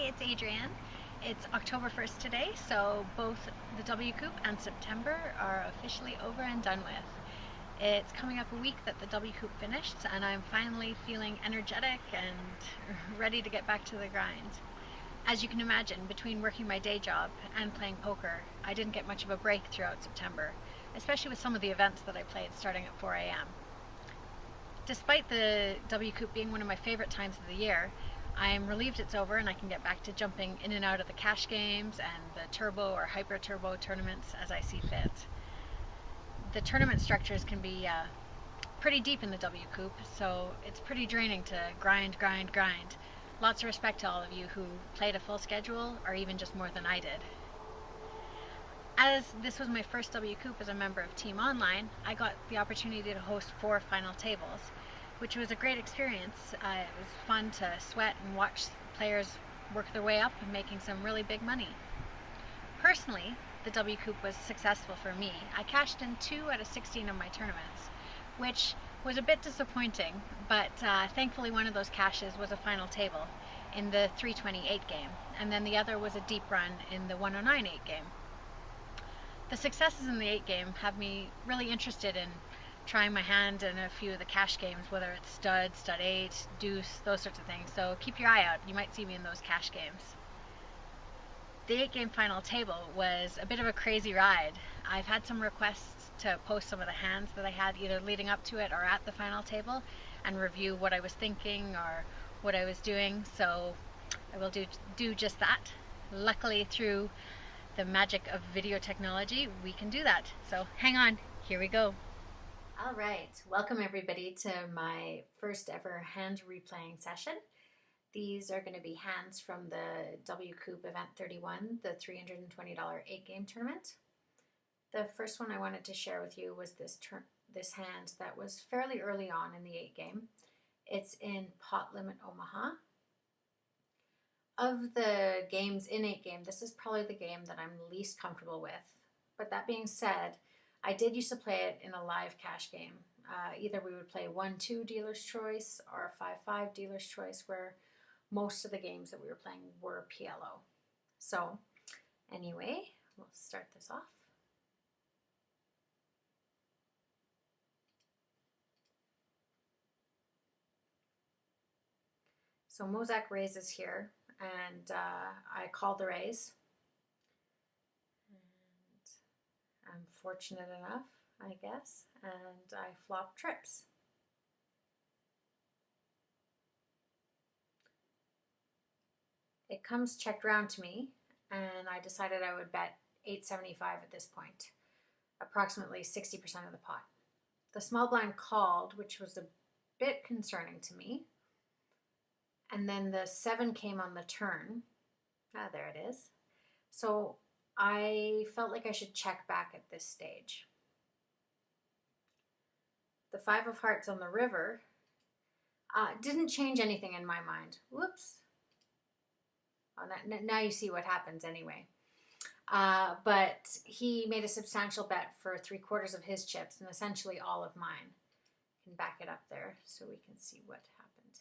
it's Adrienne. It's October 1st today, so both the WCOOP and September are officially over and done with. It's coming up a week that the WCOOP finished, and I'm finally feeling energetic and ready to get back to the grind. As you can imagine, between working my day job and playing poker, I didn't get much of a break throughout September, especially with some of the events that I played starting at 4 a.m. Despite the WCOOP being one of my favorite times of the year, I'm relieved it's over and I can get back to jumping in and out of the cash games and the turbo or hyper turbo tournaments as I see fit. The tournament structures can be pretty deep in the WCOOP, so it's pretty draining to grind. Lots of respect to all of you who played a full schedule or even just more than I did. As this was my first WCOOP as a member of Team Online, I got the opportunity to host 4 final tables, which was a great experience. It was fun to sweat and watch players work their way up and making some really big money. Personally, the WCOOP was successful for me. I cashed in 2 out of 16 of my tournaments, which was a bit disappointing, but thankfully one of those cashes was a final table in the 328 game, and then the other was a deep run in the 109-8 game. The successes in the 8 game have me really interested in trying my hand in a few of the cash games, whether it's stud, stud 8, deuce, those sorts of things. So keep your eye out. You might see me in those cash games. The 8 game final table was a bit of a crazy ride. I've had some requests to post some of the hands that I had either leading up to it or at the final table and review what I was thinking or what I was doing. So I will do just that. Luckily, through the magic of video technology, we can do that. So hang on, here we go. All right, welcome everybody to my first ever hand replaying session. These are going to be hands from the WCOOP Event 31, the $320 8-game tournament. The first one I wanted to share with you was this hand that was fairly early on in the 8-game. It's in Pot Limit Omaha. Of the games in 8-game, this is probably the game that I'm least comfortable with. But that being said, I did used to play it in a live cash game. Either we would play 1-2 dealer's choice or 5-5 dealer's choice, where most of the games that we were playing were PLO. So anyway, we'll start this off. So Mozak raises here, and I call the raise. And I'm fortunate enough, I guess, and I flop trips. It comes checked round to me, and I decided I would bet $8.75 at this point, approximately 60% of the pot. The small blind called, which was a bit concerning to me. And then the 7 came on the turn. Ah, there it is. So I felt like I should check back at this stage. The 5 of hearts on the river didn't change anything in my mind. Whoops. Oh, now you see what happens anyway. But he made a substantial bet for 3/4 of his chips and essentially all of mine. I can back it up there so we can see what happened.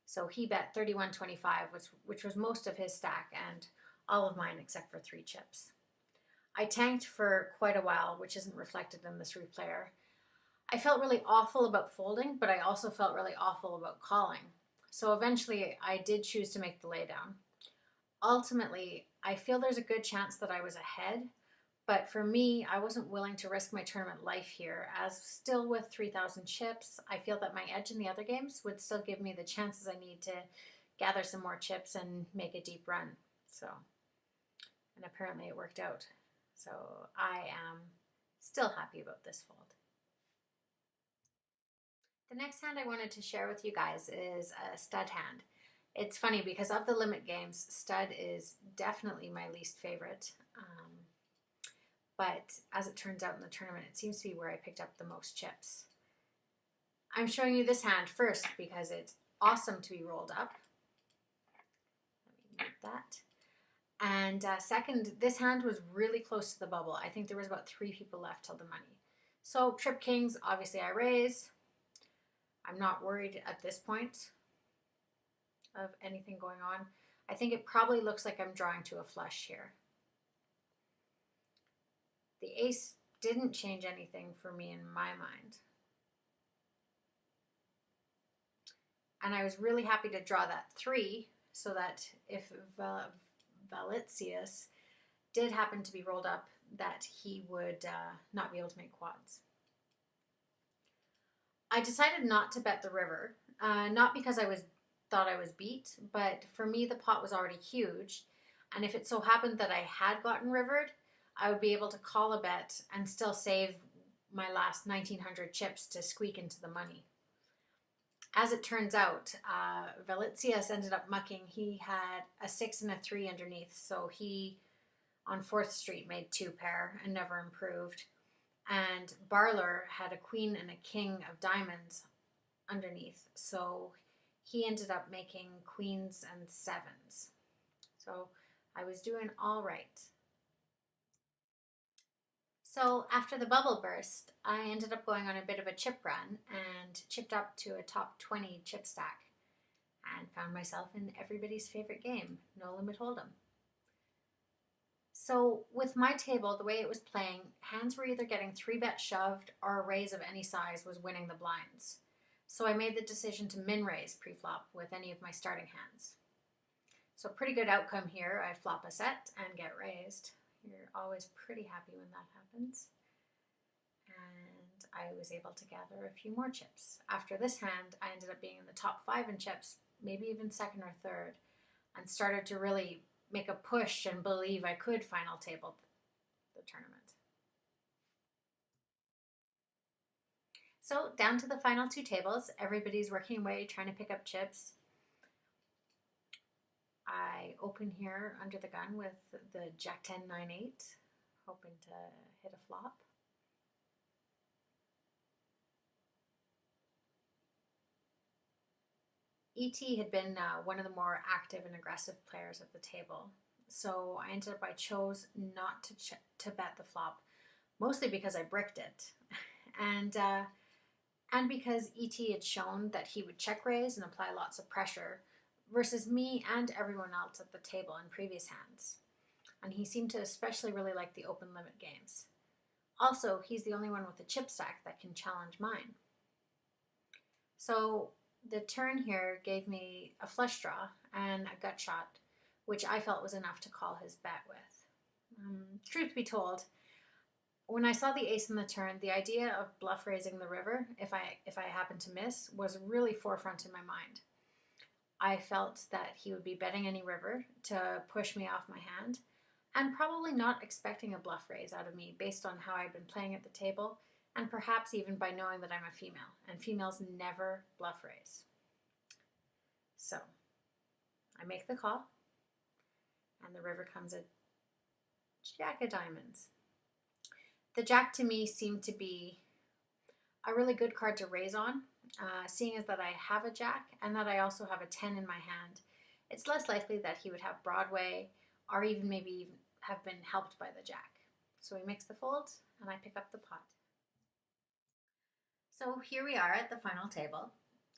So he bet 31.25, which was most of his stack and all of mine except for 3 chips. I tanked for quite a while, which isn't reflected in this replayer. I felt really awful about folding, but I also felt really awful about calling. So eventually I did choose to make the laydown. Ultimately, I feel there's a good chance that I was ahead, but for me, I wasn't willing to risk my tournament life here, as still with 3,000 chips, I feel that my edge in the other games would still give me the chances I need to gather some more chips and make a deep run. So, and apparently it worked out. So I am still happy about this fold. The next hand I wanted to share with you guys is a stud hand. It's funny because of the limit games, stud is definitely my least favorite. But as it turns out in the tournament, it seems to be where I picked up the most chips. I'm showing you this hand first because it's awesome to be rolled up. Let me mute that. And second, this hand was really close to the bubble. I think there was about 3 people left till the money. So trip kings, obviously I raise. I'm not worried at this point. of anything going on. I think it probably looks like I'm drawing to a flush here. The ace didn't change anything for me in my mind. And I was really happy to draw that 3 so that if Valicius did happen to be rolled up, that he would not be able to make quads. I decided not to bet the river, not because I thought I was beat, but for me the pot was already huge, and if it so happened that I had gotten rivered, I would be able to call a bet and still save my last 1,900 chips to squeak into the money. As it turns out, Valicius ended up mucking. He had a 6 and a 3 underneath, so he, on 4th Street, made 2 pair and never improved. And Barler had a queen and a king of diamonds underneath, so he ended up making queens and 7s. So I was doing all right. So after the bubble burst, I ended up going on a bit of a chip run and chipped up to a top 20 chip stack and found myself in everybody's favorite game, No Limit Hold'em. So with my table, the way it was playing, hands were either getting 3-bet shoved or a raise of any size was winning the blinds. So I made the decision to min raise pre-flop with any of my starting hands. So pretty good outcome here. I flop a set and get raised. You're always pretty happy when that happens. And I was able to gather a few more chips. After this hand, I ended up being in the top 5 in chips, maybe even 2nd or 3rd, and started to really make a push and believe I could final table the tournament. So down to the final 2 tables. Everybody's working away, trying to pick up chips. I open here under the gun with the Jack 10, 9, 8, hoping to hit a flop. E.T. had been one of the more active and aggressive players at the table, so I chose not to bet the flop, mostly because I bricked it, and because E.T. had shown that he would check raise and apply lots of pressure, versus me and everyone else at the table in previous hands. And he seemed to especially really like the open limit games. Also, he's the only one with a chip stack that can challenge mine. So the turn here gave me a flush draw and a gut shot, which I felt was enough to call his bet with. Truth be told, when I saw the ace in the turn, the idea of bluff raising the river, if I happened to miss, was really forefront in my mind. I felt that he would be betting any river to push me off my hand, and probably not expecting a bluff raise out of me based on how I'd been playing at the table, and perhaps even by knowing that I'm a female, and females never bluff raise. So I make the call, and the river comes a Jack of diamonds. The Jack to me seemed to be a really good card to raise on, seeing as that I have a Jack and that I also have a 10 in my hand. It's less likely that he would have Broadway or even maybe have been helped by the Jack. So he makes the fold and I pick up the pot. So here we are at the final table.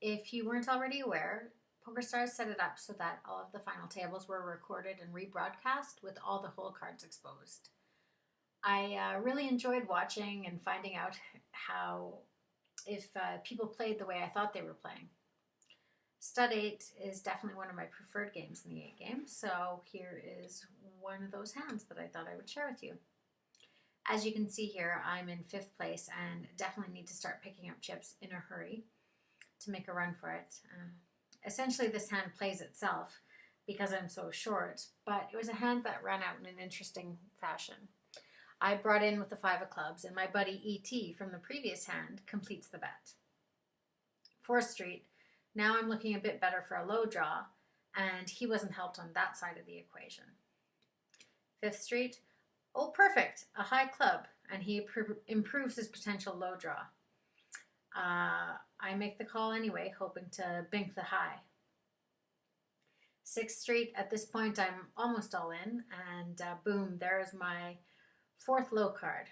If you weren't already aware, PokerStars set it up so that all of the final tables were recorded and rebroadcast with all the hole cards exposed. I really enjoyed watching and finding out if people played the way I thought they were playing. Stud 8 is definitely one of my preferred games in the 8 game, so here is one of those hands that I thought I would share with you. As you can see here, I'm in 5th place and definitely need to start picking up chips in a hurry to make a run for it. Essentially, this hand plays itself because I'm so short, but it was a hand that ran out in an interesting fashion. I brought in with the 5 of clubs, and my buddy E.T. from the previous hand completes the bet. 4th Street, now I'm looking a bit better for a low draw, and he wasn't helped on that side of the equation. 5th Street, oh perfect, a high club, and he improves his potential low draw. I make the call anyway, hoping to bink the high. 6th Street, at this point I'm almost all in, and boom, there's my 4th low card,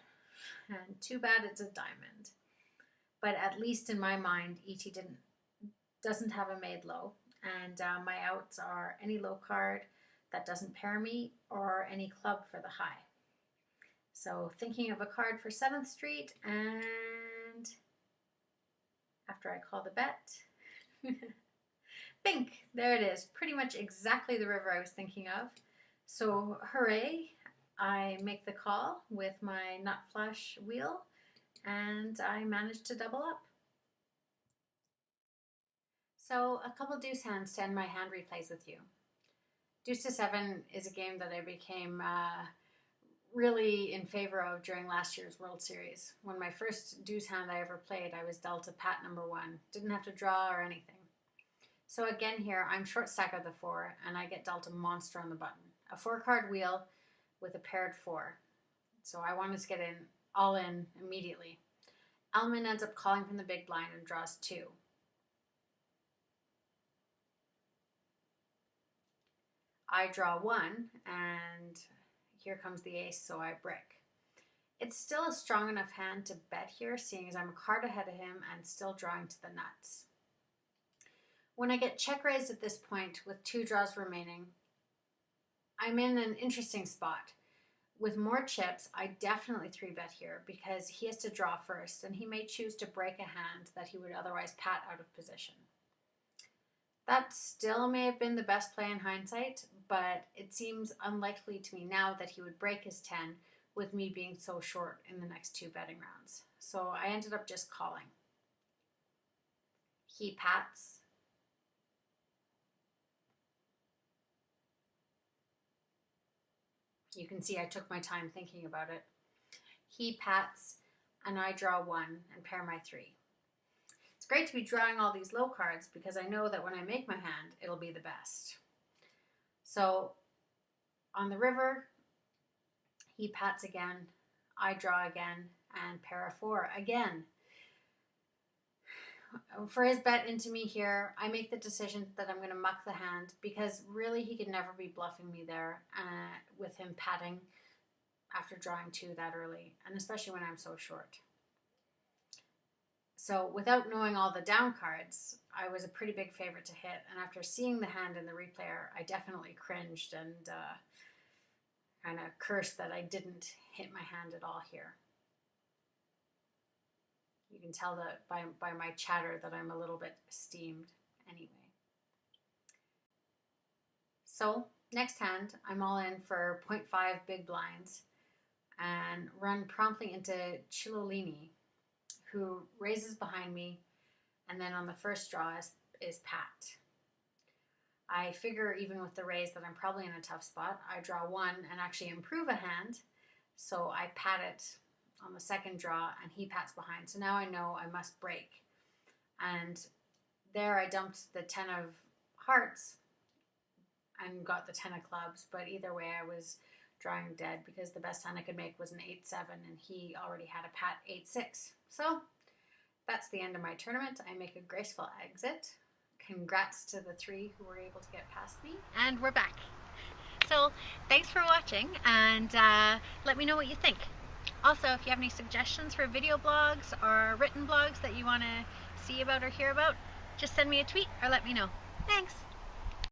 and too bad it's a diamond. But at least in my mind, E.T. doesn't have a made low, and my outs are any low card that doesn't pair me or any club for the high. So thinking of a card for 7th Street, and after I call the bet, bink, there it is, pretty much exactly the river I was thinking of. So hooray, I make the call with my nut flush wheel, and I managed to double up. So a couple deuce hands to end my hand replays with you. Deuce to 7 is a game that I became really in favor of during last year's World Series. When my first deuce hand I ever played, I was dealt a pat number 1. Didn't have to draw or anything. So again here, I'm short stack of the 4, and I get dealt a monster on the button. A 4-card wheel with a paired 4. So I wanted to get in, all in immediately. Elman ends up calling from the big blind and draws 2. I draw 1, and here comes the ace, so I brick. It's still a strong enough hand to bet here, seeing as I'm a card ahead of him and still drawing to the nuts. When I get check raised at this point with 2 draws remaining, I'm in an interesting spot. With more chips, I definitely 3-bet here because he has to draw first, and he may choose to break a hand that he would otherwise pat out of position. That still may have been the best play in hindsight, but it seems unlikely to me now that he would break his 10 with me being so short in the next 2 betting rounds. So I ended up just calling. He pats. You can see I took my time thinking about it. He pats, and I draw 1 and pair my 3. It's great to be drawing all these low cards because I know that when I make my hand, it'll be the best. So on the river, he pats again, I draw again, and pair a 4 again. For his bet into me here, I make the decision that I'm going to muck the hand because really he could never be bluffing me there with him patting after drawing 2 that early, and especially when I'm so short. So without knowing all the down cards, I was a pretty big favorite to hit, and after seeing the hand in the replayer, I definitely cringed and kind of cursed that I didn't hit my hand at all here. You can tell that by my chatter that I'm a little bit steamed anyway. So next hand, I'm all in for 0.5 big blinds and run promptly into Chilolini, who raises behind me, and then on the first draw is pat. I figure even with the raise that I'm probably in a tough spot. I draw 1 and actually improve a hand, so I pat it on the second draw, and he pats behind. So now I know I must break. And there I dumped the 10 of hearts and got the 10 of clubs, but either way I was drawing dead because the best hand I could make was an 8-7, and he already had a pat 8-6. So that's the end of my tournament. I make a graceful exit. Congrats to the 3 who were able to get past me. And we're back. So thanks for watching, and let me know what you think. Also, if you have any suggestions for video blogs or written blogs that you want to see about or hear about, just send me a tweet or let me know. Thanks!